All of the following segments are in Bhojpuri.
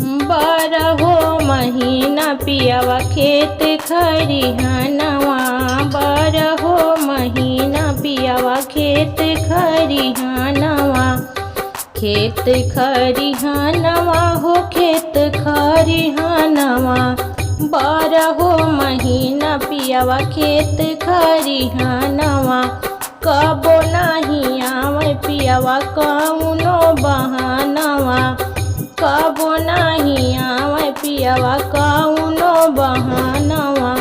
बारहो महीना पियावा खेत खरिहानवा। बारहो महीना पियावा खेत खरिहानवा। खेत खरिहानवा हो खेत खरिहानवा। बारहो महीना पियावा खेत खरिहानवा। कबो नाही आवे पियावा कौनो बहानवा। कबो नाही आवे पियावा कौनो बहानवा।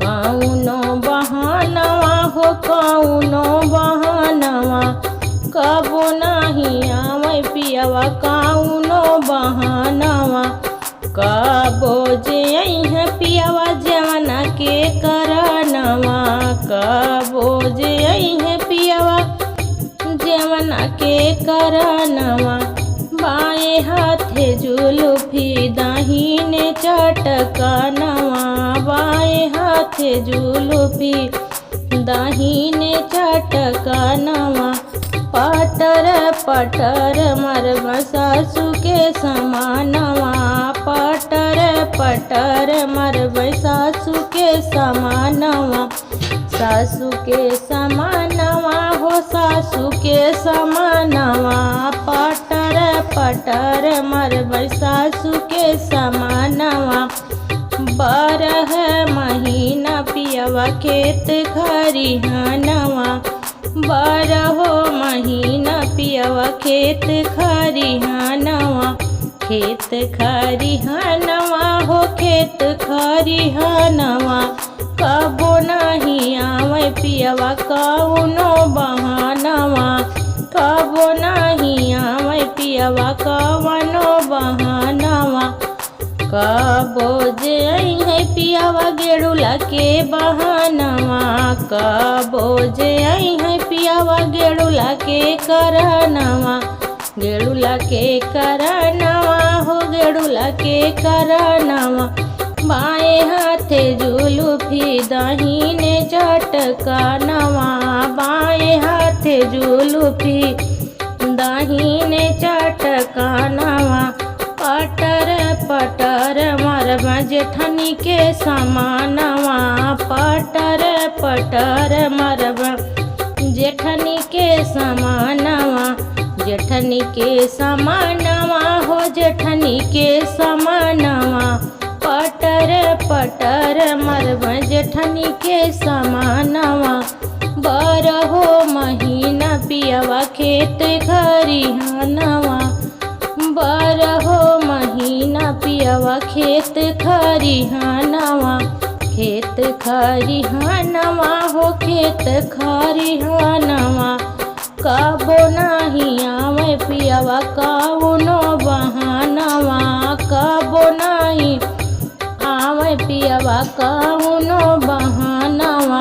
कौनो बहानवा हो कौनो बहानवा। कबो नाही आवे पियावा कौनो बहानवा। कबो जे है पियावा जवना के करनवा। कबो जे है पियावा जवना के करनवा। बाएं हाथे जुल्फी दाहिने चटकनवा। बाएं हाथे जुल्फी दाहिने चटकनवा। पटर पटर मरब सासू के समानवा। पटर पटर मरब सासू के समानवा। सासू के समानवा हो सासू के समानवा। पटर पटर मरब सासू के समानवा। 12 महीना पियावा खेत खरिहानवा। 12 महीना पियावा खेत खरिहानवा। खेत खरिहानवा हो खेत खरिहानवा। कबो नाही आवे पियावा कौनो बहानवा। कबो नाही आवे पियावा कौनो बहानवा। कबो जे है पियावा गेड़ुला के बहानवा। कबो जे है पियावा गेड़ुला के करनवा। गेड़ुला के करनवा हो गेड़ुला के करनवा। बाएं हाथे जुल्फी दाहिने चटकनवा। बाएं हाथे जुल्फी दाहिने चटकनवा। पटर पटर मरब जेठनी के समानवा। पटर पटर मरब जेठनी के समानवा। जेठनी के समानवा हो जेठनी के समानवा। पटर पटर मरब जेठनी के समानवा। 12 महीना पियावा खेत खरिहानवा। 12 महीना पियावा खेत खरिहानवा। खेत खरिहानवा हो खेत खरिहानवा। कबो नाही आवे पियावा कौनो बहानवा। कबो नाही आवे पियावा कौनो बहानवा।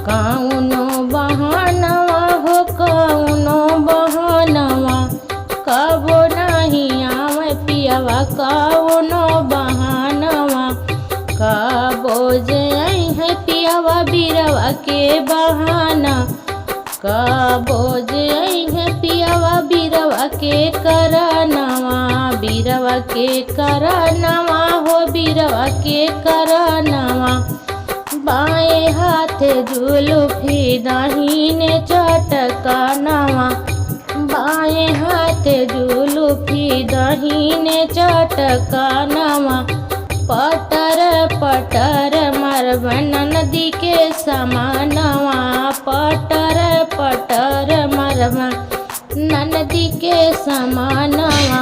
कौनो बहानवा हो कौनो बहानवा। कबो नाही आवे पियावा कौनो बहानवा। कबो जे है पियावा बिरवा के बहाना। कबो जे है पियावा बिरवा के करनवा। बिरवा के करनवा हो बिरवा के करनवा। बाएं हाथे जुल्फी दाहिने चटकनवा। बाएं हाथे जुल्फी दाहिने चटकनवा। पटर पटर मरब ननदी के समानवा। पटर पटर मरब ननदी के समानवा।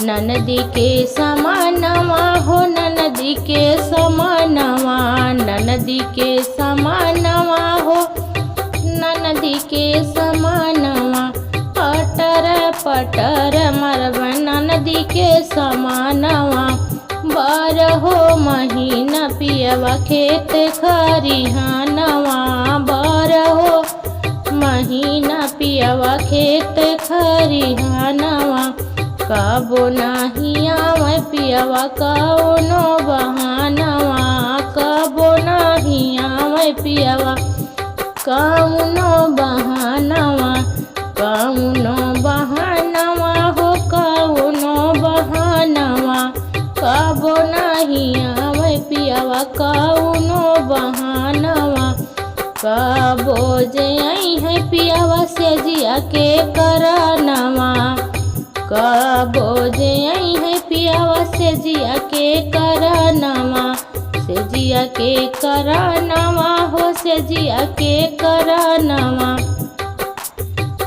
ननदी के समानवा हो ननदी के समानवा। ननदी के समानवा हो ननदी के समानवा। पटर पटर मरब ननदी के समानवा। 12 महीना पियावा खेत खरिहानवा। 12 महीना पियावा खेत खरिहानवा। कबो नाही आवे पियावा कौनो बहानवा। कबो नाही आवे पियावा कौनो बहानवा। कौनो बहानवा हो कौनो बहानवा। कबो नहीं आवे पियावा कौनो बहानवा। कबो जे आई है पियावा से जिया के करानवा। कबो जे आई है पियावा से जिया के करानवा। से जिया के करानवा हो से जिया के करानवा।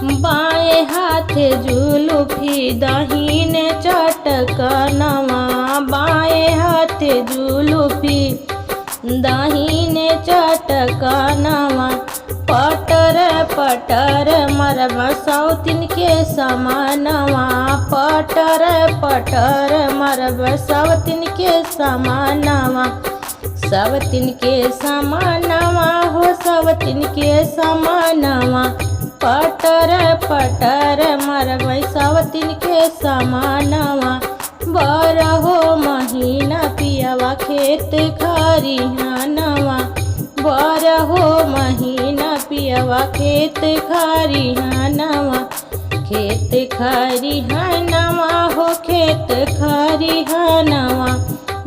बाएं हाथे जुलूफी दाहिने चटकनवा। बाएं हाथे जुलूफी दाहिने चटकनवा। पटर पटर मरब सौतिन के समानवा। पटर पटर मरब सौतिन के समानवा। सवतिन के समानवा हो सवतिन के समानवा। पटर पटर मरब सवतिन के समानवा। बारहो महीना पियावा खेत खरिहानवा। बारहो महीना पियावा खेत खरिहानवा। खेत खरिहानवा हो खेत खरिहानवा।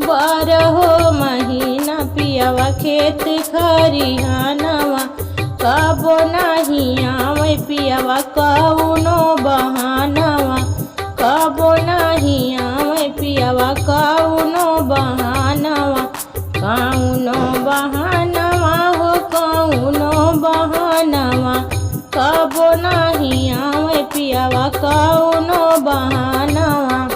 बारहो महीना पियावा खेत खरिहानवा। कबो नहीं आवे पियावा कौनो बहानवा। कबो नहीं आवे पियावा कौनो बहानवा। कौनो बहानवा हो कौनो बहानवा। कबो नहीं आवे पियावा कौनो बहानवा।